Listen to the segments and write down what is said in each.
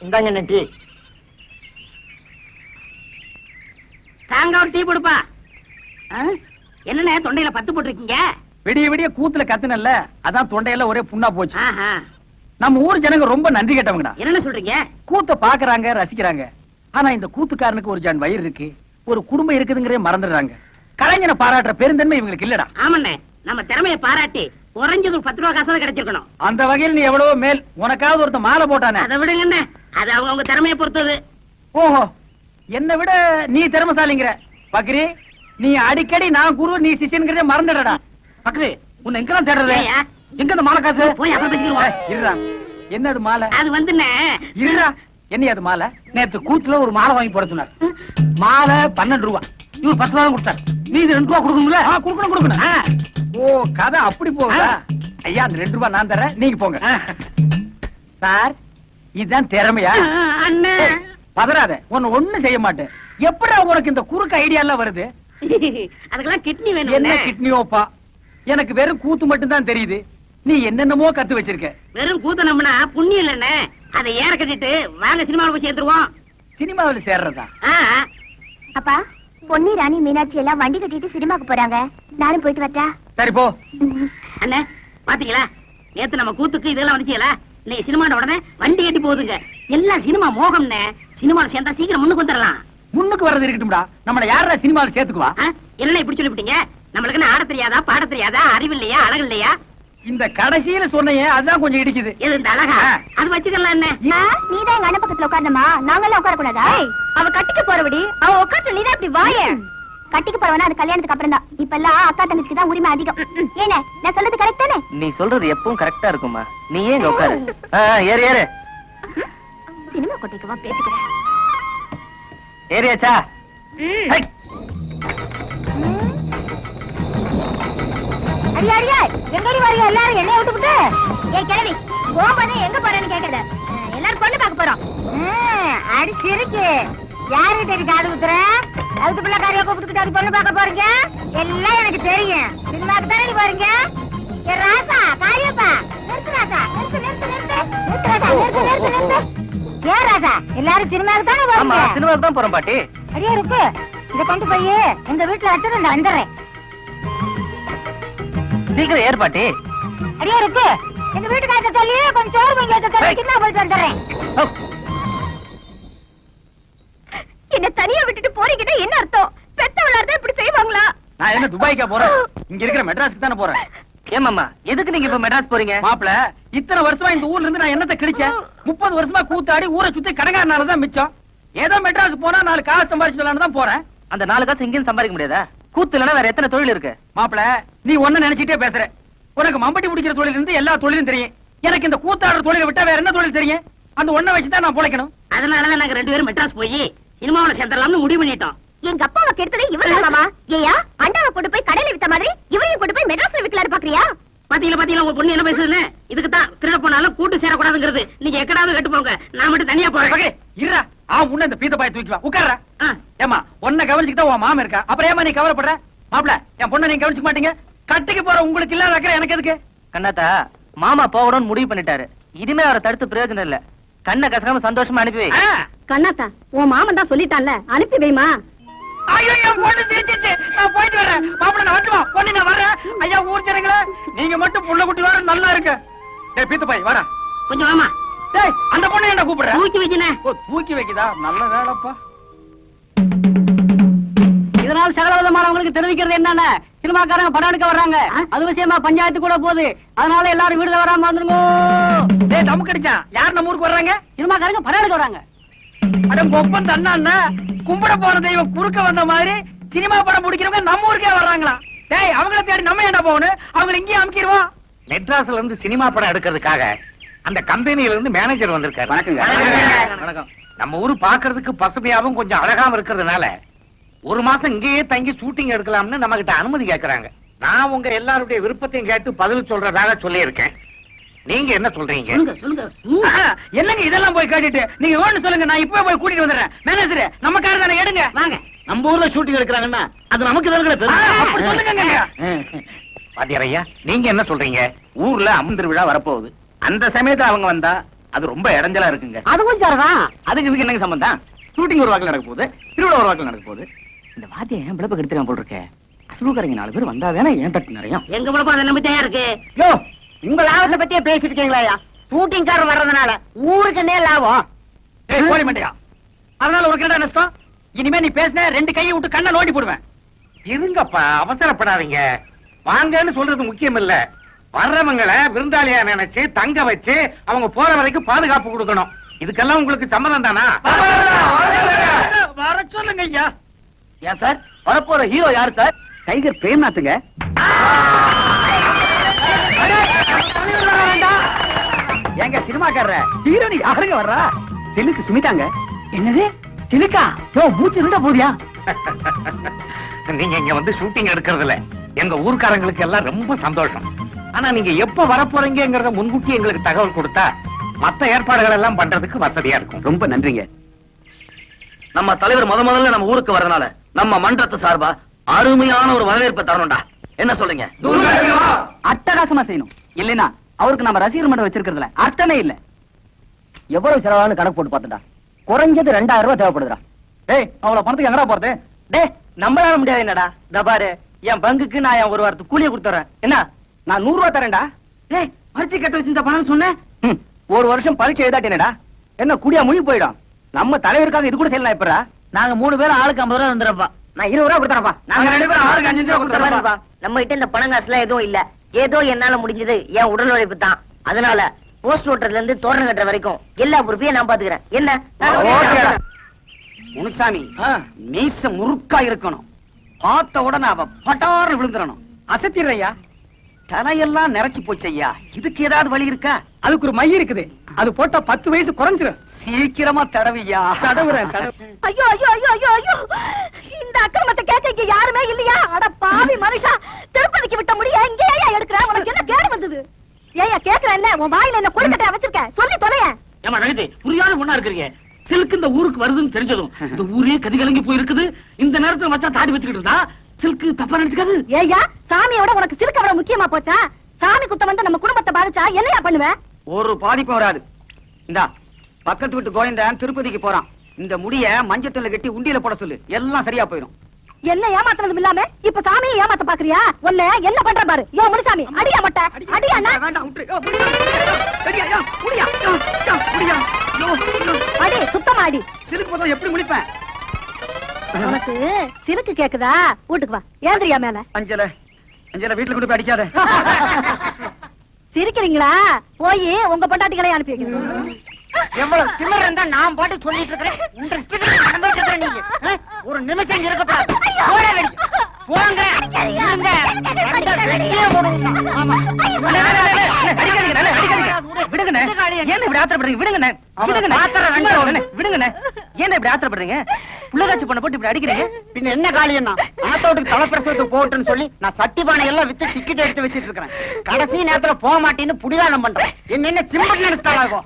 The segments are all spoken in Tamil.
இந்தாங்க டீ. தாங்க ஒரு டீ கொடுப்பா. என்னண்ணே தொண்டையில பத்து போட்டிருக்கீங்க? விடிய விடிய கூத்துல கத்துனல்ல, அதான் தொண்டையில ஒரே புண்ணா போச்சு. ஆஹா. நம்ம ஊர் ஜனங்க ரொம்ப நன்றி கேட்டவங்கடா. என்னென்ன சொல்றீங்க? கூத்த பாக்குறாங்க, ரசிக்கிறாங்க. ஆனா இந்த கூத்துக்காரனுக்கு ஒரு ஜான் வயிறு இருக்கு, ஒரு குடும்பம் இருக்குதுங்கிறே மறந்துடுறாங்க. கலைஞனை பாராட்டுற பெருந்தன்மை இவங்களுக்கு இல்லடா. ஆமாண்ணே, நம்ம திறமையை பாராட்டி குறைஞ்சது ஒரு 10 ரூபா காசு கிடைச்சிருக்கணும். அந்த வகையில் நீ எவ்வளவோ மேல். உனக்காவது ஒருத்த மாலை போட்டானே. அதை விடுங்கண்ணே, அது அவங்க திறமையை பொறுத்தது. ஓஹோ, என்னை விட நீ திறமசாலிங்கிற. பக்ரி, நீ அடிக்கடி நான் குரு நீ சிஷியன்கிறதே மறந்துடடா. பக்ரி, உன்னை எங்கெல்லாம் தேடுறது? எங்க அந்த மாலை காசு? போய் அப்புறம் பேசிக்கிறோம். இருடா, என்னது மாலை? அது வந்துண்ணே. இருடா, என்ன அது மாலை? நேத்து கூத்துல ஒரு மாலை வாங்கி போட சொன்னார். மாலை 12 ரூபா, இவர் 10 ரூபா கொடுத்தார். நீ 2 ரூபா கொடுக்கணும்ல? கொடுக்கணும். ஓ, கதை அப்படி போகுதா? ஐயா, அந்த 2 ரூபா நான் தரேன், நீங்க போங்க. சார், இதுதான் திறமையா? அண்ணே, பதறாத, உன்னை ஒண்ணும் செய்ய மாட்டேன். எப்படா உனக்கு இந்த குறுக்கு ஐடியா எல்லாம் வருது? அதுக்கெல்லாம் கிட்னி வேணும். என்ன கிட்னியோப்பா? எனக்கு வெறும் கூத்து மட்டும் தான் தெரியுது. நீ என்னென்னமோ கத்து வச்சிருக்க. வெறும் கூத்த நம்பினா புண்ணியம் இல்லண்ணே. அதை ஏற கட்டிட்டு வாங்க சினிமாவில் போய் சேர்ந்துருவோம். சினிமாவில் சேர்றதா? அப்பா, பொன்னி, ராணி, மீனாட்சி எல்லாம் வண்டி கட்டிட்டு சினிமாக்கு போறாங்க. நானும் போயிட்டு வரட்டா? சரி போ. அண்ணே, பாத்தீங்களா, நேத்து நம்ம கூத்துக்கு இதெல்லாம் வந்துச்சீங்களா? இன்னைக்கு சினிமாட உடனே வண்டி கட்டி போகுதுங்க. எல்லாம் சினிமா மோகம்னே. சினிமாவில் சேர்ந்தா சீக்கிரம் முன்னுக்கு வந்துடலாம். முன்னுக்கு வர்றது இருக்கட்டும்டா. நம்மள யாரா சினிமாவில் சேர்த்துக்குவா? என்ன இப்படி சொல்லிவிட்டீங்க? நம்மளுக்கு என்ன ஆட தெரியாதா, பாட தெரியாதா, அறிவு இல்லையா, அழகு இல்லையா? இந்த கடைசியில சொன்னையே அதுதான் கொஞ்சம் இடிக்குது. எது இந்த அழகா? அது வச்சுக்கலாம். என்ன நீதான் எங்க அண்ணன் பக்கத்துல உட்கார்ந்தமா, நாங்கெல்லாம் உட்கார கூடாதா? அவ கட்டிக்க போறபடி அவ உட்காந்து நீதான் இப்படி வாய. கட்டிக்க போறவனா அது கல்யாணத்துக்கு அப்புறம் தான். இப்ப எல்லாம் அக்கா தங்கச்சிக்கு தான் உரிமை அதிகம். ஏன நான் சொல்றது கரெக்ட் தானே? நீ சொல்றது எப்பவும் கரெக்டா இருக்குமா? நீ ஏன் இங்க உட்காரு. ஏறு ஏறு. சினிமா கொட்டைக்கு வா, பேசிக்கிறேன். ஏறியாச்சா? அடியா அடியா, எங்கடி வரியா எல்லாரும் என்னைய விட்டுவிட்டு? ஏய் கிழவி, போகும்போது எங்க போறேன்னு கேக்குறது. எல்லாரும் பொண்ணு பார்க்க போறோம். அடி சிரிக்கு. யாருக்கு தெரியும் காது குத்துற? அதுக்கு பிள்ளை காரியா கூப்பிட்டு அது பொண்ணு பார்க்க போறீங்க? எல்லாம் எனக்கு தெரியும். சினிமாக்கு தானே போறீங்க? ஏ ராசா, காரியப்பா, நிறுத்து ராசா, நிறுத்து நிறுத்து நிறுத்து நிறுத்து ராசா, நிறுத்து நிறுத்து நிறுத்து. ஏன் ராசா, எல்லாரும் சினிமாக்கு தானே போறீங்க? சினிமாவுக்கு தான் போறோம் பாட்டி. அடியா இருக்கு, இத கொண்டு போய் எங்க வீட்டுல வச்சு நான் வந்துடுறேன். சீக்கிரம் ஏறு பாட்டி. அடியா இருக்கு, எங்க வீட்டுக்காரத்தை சொல்லி கொஞ்சம் சோறு வாங்கி வைக்க சொல்லி சின்ன போயிட்டு வந்துடுறேன். என்ன தனியா விட்டுட்டு போறீங்கன்னா என்ன அர்த்தம்? பெத்தவளார்தான் இப்படி செய்வாங்களா? நான் என்ன துபாய்க்கா போறேன்? இங்க இருக்கிற மெட்ராஸ்க்கு தானே போறேன். ஏமாமா, எதுக்கு நீங்க இப்ப மெட்ராஸ் போறீங்க? மாப்பிள, இத்தனை வருஷமா இந்த ஊர்ல இருந்து நான் என்னத்தை கிழிச்சேன்? 30 வருஷமா கூத்தாடி ஊரை சுத்தி கடங்காரனாலதான் மிச்சம். ஏதோ மெட்ராஸ் போனா 4 காசு சம்பாரிச்சுலான்னு தான் போறேன். அந்த 4 காசு இங்கேயும் சம்பாதிக்க முடியாதா? கூத்து இல்லைன்னா வேற எத்தனை தொழில் இருக்கு? மாப்பிள, நீ ஒண்ணு நினைச்சிட்டே பேசுற. உனக்கு மம்பட்டி பிடிக்கிற தொழில் இருந்து எல்லா தொழிலும் தெரியும். எனக்கு இந்த கூத்தாடுற தொழிலை விட்டா வேற என்ன தொழில் தெரியும்? அந்த ஒண்ணை வச்சுதான் நான் பொழைக்கணும். அதனாலதான் நாங்க 2 பேரும் மெட்ராஸ் போய் சினிமாவில் சேர்ந்துடலாம்னு முடிவு பண்ணிட்டோம். எங்க அப்பாவை கெடுத்ததே இவரு மாமா. ஏயா, அண்டாவை கொண்டு போய் கடையில வித்த மாதிரி இவரையும் கொண்டு போய் மெட்ராஸ்ல விக்கலாரு பாக்குறியா? பாத்தீங்களா உங்க பொண்ணு என்ன பேசுதுன்னு? இதுக்கு தான் திருட போனாலும் கூட்டு சேரக்கூடாதுங்கிறது. நீங்க எக்கடாவது கட்டு போங்க, நான் மட்டும் தனியா போறேன். இருடா, முன்ன இந்த பீத்த பாய் தூக்கி வா, உட்கார்ற. ஏமா, உன்னை கவனிச்சுக்கிட்டா உன் மாமா இருக்கா, அப்புறம் ஏமா நீ கவலைப்படுற? மாப்பிள, என் பொண்ணை நீங்க கவனிச்சுக்க மாட்டீங்க. கட்டிக்கு போற உங்களுக்கு இல்லாத அக்கறை எனக்கு எதுக்கு? கண்ணாத்தா, மாமா போகணும்னு முடிவு பண்ணிட்டாரு. இனிமே அவரை தடுத்து பிரயோஜனம் இல்ல. கண்ணை கசக்காம சந்தோஷமா அனுப்பி வை. கண்ணாத்தா, உன் மாமன் தான் சொல்லிட்டான்ல, அனுப்பி வைமா. ஐயோ, என் பொண்ணு சிரிச்சிச்சு. நான் போயிட்டு வரேன். மாப்பிள, நான் வந்துமா பொண்ணு, நான் வரேன். ஐயா, ஊர் ஜனங்களே, நீங்க மட்டும் புள்ள குட்டி வர நல்லா இருக்கு. டேய் பீத்த பாய், வாடா கொஞ்சம் வாமா. டேய், அந்த பொண்ணு என்ன கூப்பிடுற? தூக்கி வைக்கினே. ஓ, தூக்கி வைக்குதா? நல்ல வேலைப்பா. இதனால் சகலவிதமானவங்களுக்கு தெரிவிக்கிறது என்னன்னா, சினிமாக்காரங்க படம் எடுக்க வர்றாங்க. அது விஷயமா பஞ்சாயத்து கூட போகுது. அதனால எல்லாரும் வீடுல வராம வந்துருங்க. டேய், நமக்கு அடிச்சா யார் நம்ம ஊருக்கு வர்றாங்க? சினிமாக்காரங்க படம் எடுக்க வராங்க. அட கொப்பன் தண்ணா, கும்பிட போற தெய்வம் குறுக்க வந்த மாதிரி சினிமா படம் பிடிக்கிறவங்க நம்ம ஊருக்கே வர்றாங்களா? டேய், அவங்கள தேடி நம்ம என்ன போகணும்? அவங்க இங்கேயே அமுக்கிடுவோம். மெட்ராஸ்ல இருந்து சினிமா படம் எடுக்கிறதுக்காக அந்த கம்பெனியில இருந்து மேனேஜர் வந்திருக்காரு. வணக்கம். நம்ம ஊரு பாக்குறதுக்கு பசுமையாவும் கொஞ்சம் அழகாவும் இருக்கிறதுனால 1 மாசம் இங்கேயே தங்கி ஷூட்டிங் எடுக்கலாம்னு நம்ம கிட்ட அனுமதி கேட்கறாங்க. நான் உங்க எல்லாருடைய விருப்பத்தையும் கேட்டு பதில் சொல்றதாக சொல்லி இருக்கேன். நீங்க என்ன சொல்றீங்க? என்னங்க இதெல்லாம் போய் கேட்டுட்டு நீங்க ஒண்ணு சொல்லுங்க, நான் இப்பவே போய் கூட்டிட்டு வந்துடுறேன். மேனேஜர், நம்ம கார் தானே, எடுங்க வாங்க. நம்ம ஊர்ல ஷூட்டிங் எடுக்கிறாங்கன்னா அது நமக்கு அப்படி சொல்லுங்க. பாத்தியாரையா, நீங்க என்ன சொல்றீங்க? ஊர்ல அம்மன் திருவிழா வரப்போகுது. அந்த சமயத்துல அவங்க வந்தா அது ரொம்ப இடைஞ்சலா இருக்குங்க. அதுவும் சரிதான். அதுக்கு இதுக்கு என்னங்க சம்பந்தம்? ஷூட்டிங் ஒரு வாக்கில் நடக்க போகுது, திருவிழா ஒரு வாக்கில் நடக்க போகுது. இந்த வாத்தியம் ஏன் பிளப்பு கெடுத்துக்காம போல் இருக்கே? அசுலுக்காரங்க 4 பேர் வந்தா தானே ஏன் தட்டு நிறையும். எங்க பிழப்பம் அதை நம்பித்தான் இருக்கு. யோ, உங்க லாபத்தை பத்தியே பேசிட்டு இருக்கீங்களா? ஷூட்டிங்காரர் வர்றதுனால ஊருக்கு என்ன லாபம்? கோழி மண்டையா, அதனால உனக்கு என்ன நஷ்டம்? இனிமே நீ பேசின 2 கையை விட்டு கண்ணை நோண்டி போடுவேன். இருங்கப்பா, அவசரப்படாதீங்க. வாங்கன்னு சொல்றது முக்கியம் இல்ல. வர்றவங்களை விருந்தாளியா நினைச்சு தங்க வச்சு அவங்க போற வரைக்கும் பாதுகாப்பு கொடுக்கணும். இதுக்கெல்லாம் உங்களுக்கு சம்மதம் தானா? வர சொல்லுங்க ஐயா. ஏன் சார், வரப்போற ஹீரோ யாரு சார்? டைகர் பிரேம்நாத்துங்க. ஏங்க சினிமாக்காரர ஹீரோனி யாருங்க வர்றா? சிலுக்கு சுமிதாங்க. என்னது சிலுக்கா? யோ, மூச்சு இருந்தா போதியா? நீங்க இங்க வந்து ஷூட்டிங் எடுக்கிறதுல எங்க ஊர்க்காரங்களுக்கு எல்லாம் ரொம்ப சந்தோஷம். ஆனா நீங்க எப்ப வரப்போறீங்கிறத முன்கூட்டி எங்களுக்கு தகவல் கொடுத்தா மத்த ஏற்பாடுகள் எல்லாம் பண்றதுக்கு வசதியா இருக்கும். ரொம்ப நன்றிங்க. நம்ம தலைவர் முதல்ல நம்ம ஊருக்கு வரதுனால நம்ம மன்றத்து சார்பா அருமையான ஒரு வரவேற்பை தரணும்டா. என்ன சொல்லுங்க? அட்டகாசமா செய்யணும். இல்லைன்னா அவருக்கு நம்ம ரசிகர் மன்றம் வச்சிருக்கிறதுல அர்த்தமே இல்ல. எவ்வளவு செலவானு கணக்கு போட்டு பார்த்துடா. குறைஞ்சது 2000 ரூபாய் தேவைப்படுதுடா. டேய், அவ்வளவு பணத்துக்கு எங்கடா போறது? டேய், நம்மளால முடியாது. என்னடா தபாரு, என் பங்குக்கு நான் என் ஒரு வாரத்துக்கு கூலியை கொடுத்துறேன். என்ன, நான் 100 ரூபாய் தரேன்டா. ஏய், பரிசு கட்ட வச்சிருந்த பணம் சொன்னேன். ஒரு வருஷம் பரீட்சை எழுதாட்டேனடா. என்ன கூடியா முழி போயிடும். நம்ம தலைவருக்காக இது கூட செய்யலாம். இப்ப நாங்க 3 பேரும் ஆளுக்கு 50 ரூபா வந்துடுறப்பா. நான் 20 ரூபாய் கொடுத்துறப்பா. நாங்க 2 பேரும் ஆளுக்கு 5 ரூபாய் கொடுத்துறப்பா. நம்ம கிட்ட இந்த பணம் காசுலாம் எதுவும் இல்ல. ஏதோ என்னால முடிஞ்சது என் உடல் உழைப்பு தான். அதனால போஸ்ட் ஓட்டர்ல இருந்து தோரணம் கட்டுற வரைக்கும் எல்லா பொறுப்பையும் நான் பாத்துக்கிறேன். என்ன? ஓகேடா. முனுசாமி, மீச முறுக்கா இருக்கணும். பார்த்த உடனே அவ பட்டாறு விழுந்துறணும். அசத்திடுறையா, தலையெல்லாம் நிறைச்சு போச்சையா. இதுக்கு ஏதாவது வழி இருக்கா? அதுக்கு ஒரு மை இருக்குது. அது போட்டா 10 வயசு குறைஞ்சிரும். சீக்கிரமா தடவியா. தடவுறேன். ஐயோ ஐயோ ஐயோ ஐயோ ஐயோ, இந்த அக்கிரமத்தை கேட்க இங்க யாருமே இல்லையா? அட பாவி மனுஷா, திருப்பதிக்கு விட்ட முடிய இங்கே ஏன் எடுக்கிற? உனக்கு என்ன கேடு வந்தது? ஏயா கேக்குறேன்ல, உன் வாயில என்ன கொழுக்கட்டையா வச்சிருக்க? சொல்லி தொலைய. ஏமா நகதி புரியாத ஒண்ணா இருக்கிறீங்க. சில்க் இந்த ஊருக்கு வருதுன்னு தெரிஞ்சதும் இந்த ஊரே கதிகலங்கி போயிருக்குது. இந்த நேரத்துல மச்சான் தாடி வச்சுக்கிட்டு இருந்தா சில்க் தப்பா நினைச்சுக்காது. ஏயா, சாமியோட உனக்கு சிலுக்க அவ்வளவு முக்கியமா போச்சா? சாமி குத்தம் வந்து நம்ம குடும்பத்தை பாதிச்சா என்னையா பண்ணுவ? ஒரு பாதிப்பும் வராது. இந்தா, பக்கத்து வீட்டு கோயந்தன் திருப்பதிக்கு போறான். இந்த முடிய மஞ்சத்துல கட்டி உண்டியில போட சொல்லு. எல்லாம் சரியா போயிடும். என்ன ஏமாத்துறதும் இல்லாம இப்ப சாமியை ஏமாத்த பாக்குறியா? உன்னை என்ன பண்ற பாரு. யோ முனுசாமி, அடியா மட்ட அடியா. வேண்டாம், விட்டு. முடியா, முடியா, முடியா. அடி, சுத்தமா அடி. சிலுக்கு போதும் எப்படி முடிப்பேன்? உனக்கு சிலுக்கு கேக்குதா? வீட்டுக்கு வா. ஏந்திரியா மேல. அஞ்சல, அஞ்சல, வீட்டுல கொண்டு போய் அடிக்காத. சிரிக்கிறீங்களா? போய் உங்க பொண்டாட்டிகளை அனுப்பி வைக்கிறேன். எவ்வளவு திமிர் இருந்தா நான் பாட்டு சொல்லிட்டு இருக்கிறேன். உங்க இஷ்டத்துக்கு நடந்துட்டு இருக்கிற நீங்க ஒரு நிமிஷம் இங்க இருக்கக்கூடாது. போட வேண்டி போங்க. இருங்க. வெட்டியே போடுங்க. ஆமா. விடுங்கண்ணே. ஏன் இப்படி ஆத்திரப்படுறீங்க? விடுங்கண்ணே. விடுங்கண்ணே. ஏன் இப்படி ஆத்திரப்படுறீங்க? புள்ளகாட்சி பண்ண போட்டு இப்படி அடிக்கிறீங்க. பின்ன என்ன காளியண்ணா, ஆத்தோட்டுக்கு தலைப்பிரசவத்துக்கு போட்டுன்னு சொல்லி நான் சட்டி பானை எல்லாம் வித்து டிக்கெட் எடுத்து வச்சிட்டு இருக்கிறேன். கடைசி நேரத்துல போக மாட்டேன்னு புடிவாதம் பண்றேன். என்ன சின்ன நினைச்சிட்டாங்க.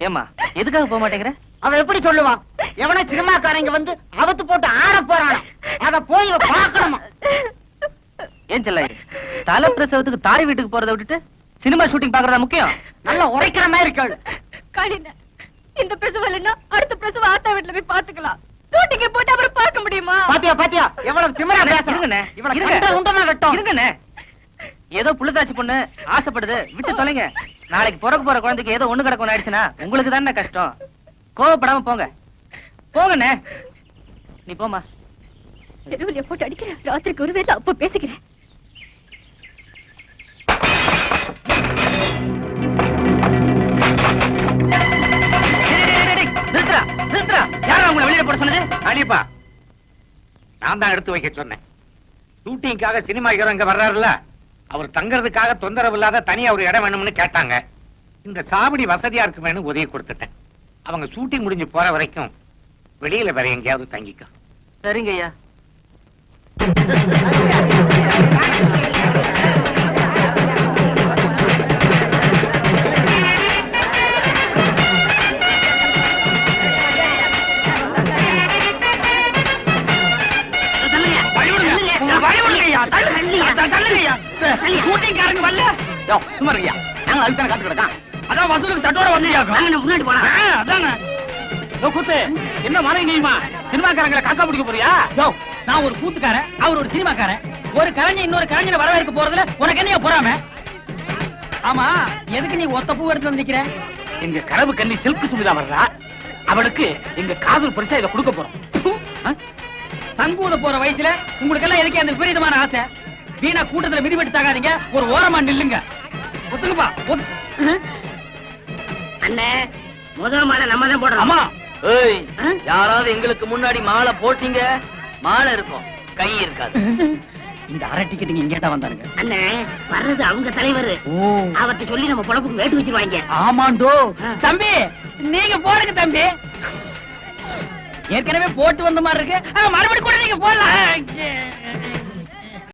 ஏமா, எதுக்காக போக மாட்டேங்கிற? அவன் எப்படி சொல்லுவான்? எவனா சினிமாக்காரங்க வந்து அவத்து போட்டு ஆட போறானா, அத போய் பாக்கணுமா? ஏன் செல்ல, தலை பிரசவத்துக்கு தாய் வீட்டுக்கு போறதை விட்டுட்டு சினிமா ஷூட்டிங் பாக்குறதா முக்கியம்? நல்லா உரைக்கிற மாதிரி கேளு. காளின, இந்த பிரசவம் இல்லைன்னா அடுத்த பிரசவம் ஆத்தா வீட்டுல போய் பாத்துக்கலாம். ஷூட்டிங்க போட்டு அப்புறம் பார்க்க முடியுமா? பாத்தியா பாத்தியா எவ்வளவு திமிரா பேசுறேன். இருங்கண்ணே, இவள இருங்க. கண்ட உண்டமா வெட்டும். இருங்கண்ணே. ஏதோ புள்ளதாச்சி பொண்ணு ஆசைப்படுது, விட்டு தொலைங்க. நாளைக்கு பிறக்க போற குழந்தைக்கு ஏதோ ஒண்ணு கிடக்கும் ஆயிடுச்சுன்னா உங்களுக்கு தானே கஷ்டம். கோவப்படாம போங்க. போங்கண்ணே. நீ போமா. தெருவில போட்டு அடிக்கிறேன். ராத்திரிக்கு ஒரு வேளை அப்ப பேசிக்கிறேன். நிறுத்துறா, நிறுத்துறா. யாரா உங்களை வெளியில போட சொன்னது? அனிப்பா, நான் தான் எடுத்து வைக்க சொன்னேன். ஷூட்டிங்காக சினிமா ஹீரோ இங்க வர்றாருல்ல, அவர் தங்கறதுக்காக தொந்தரவு இல்லாத தனியா ஒரு இடம் வேணும்னு கேட்டாங்க. இந்த சாவடி வசதியா இருக்குமேனு உதவி கொடுத்துட்டேன். அவங்க ஷூட்டிங் முடிஞ்சு போற வரைக்கும் வெளியில வேற எங்கேயாவது தங்கிக்க. சரிங்க ஐயா. சும்மா இருக்கியா? நாங்க அதுக்கு காத்து கிடக்கான். அதான் வசூலுக்கு தட்டோட வந்தியாக்கும் முன்னாடி போலாம் அதானே கூத்து என்ன மறைங்கம்மா சினிமாக்காரங்களை காக்கா பிடிக்க போறியா யோ நான் ஒரு கூத்துக்காரன் அவர் ஒரு சினிமாக்காரன் ஒரு கலைஞர் இன்னொரு கலைஞரை வரவேற்க போறதுல உனக்கு என்ன போறாம ஆமா எதுக்கு நீ ஒத்த பூ எடுத்து வந்திருக்கிற எங்க கனவு கண்ணி சில்க் சுமிதா வர்றா அவளுக்கு எங்க காதல் பரிசா இதை கொடுக்க போறோம் சங்கூத போற வயசுல உங்களுக்கு எல்லாம் எதுக்கு அந்த விபரீதமான ஆசை வீணா கூட்டத்துல மிதிபட்டு சாகாதீங்க ஒரு ஓரமா நில்லுங்க ஒத்துக்குப்பா அண்ணே முதல் மாலை நம்ம தான் போடுறோம் ஆமா ஏய் யாராவது எங்களுக்கு முன்னாடி மாலை போட்டீங்க மாலை இருக்கும் கை இருக்காது இந்த அரை டிக்கெட்டுங்க இங்கேட்டா வந்தானுங்க அண்ணே வர்றது அவங்க தலைவர் அவர்கிட்ட சொல்லி நம்ம பொழப்புக்கு வேட்டு வச்சிருவாங்க ஆமாண்டோ தம்பி நீங்க போடுங்க தம்பி ஏற்கனவே போட்டு வந்த மாதிரி இருக்கு மறுபடியும் கூட நீங்க போடலாம்